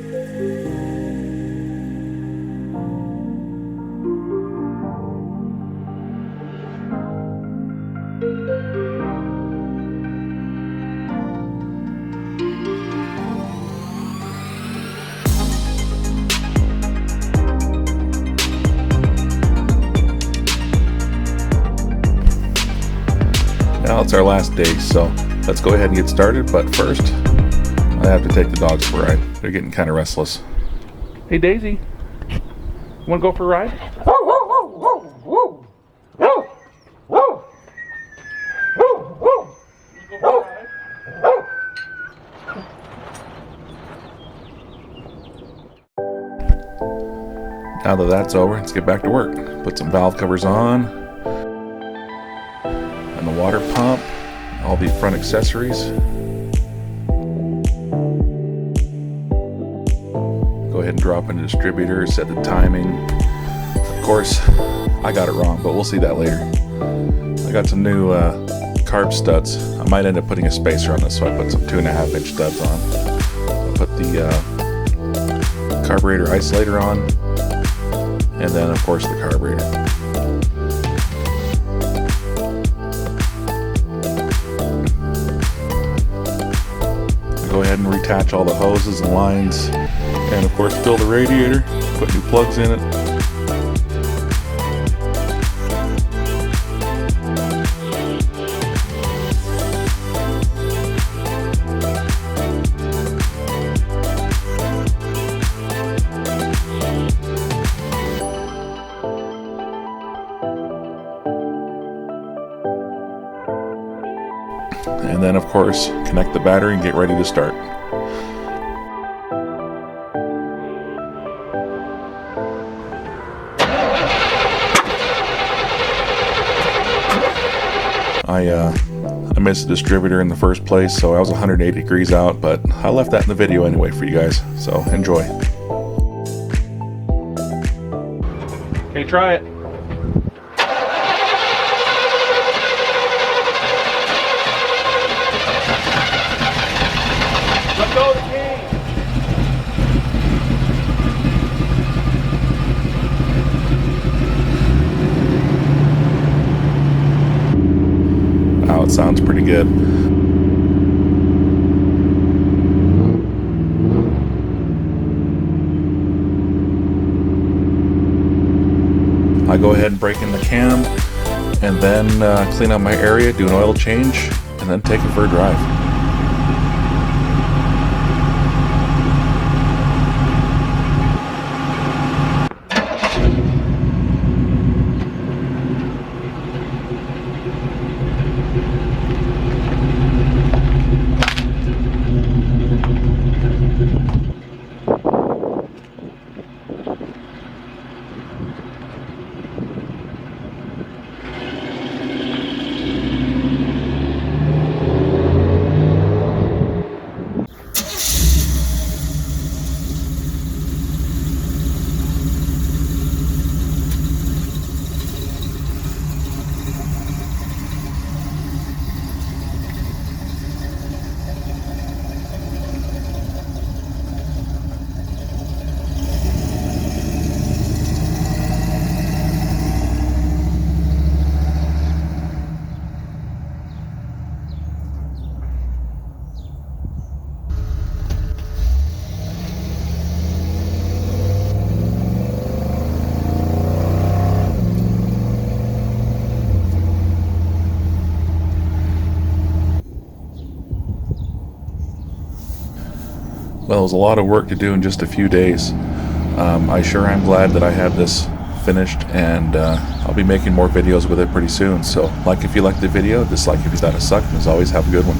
Now it's our last day, so let's go ahead and get started, but first I have to take the dogs for a ride. They're getting kind of restless. Hey Daisy, you want to go for a ride? Now that that's over, let's get back to work. Put some valve covers on, and the water pump, all the front accessories. Go ahead and drop in the distributor, set the timing. Of course, I got it wrong, but we'll see that later. I got some new carb studs. I might end up putting a spacer on this, so I put some 2.5-inch studs on. I put the carburetor isolator on, and then of course the carburetor. Go ahead and reattach all the hoses and lines, and of course fill the radiator, put new plugs in it. And then of course connect the battery and get ready to start. I missed the distributor in the first place, so I was 180 degrees out, but I left that in the video anyway for you guys, so enjoy. Okay, try it. Let go of the cage. Wow, it sounds pretty good. I go ahead and break in the cam, and then clean up my area, do an oil change, and then take it for a drive. Well, it was a lot of work to do in just a few days. I sure am glad that I had this finished, and I'll be making more videos with it pretty soon. So like if you liked the video, dislike if you thought it sucked, and as always, have a good one.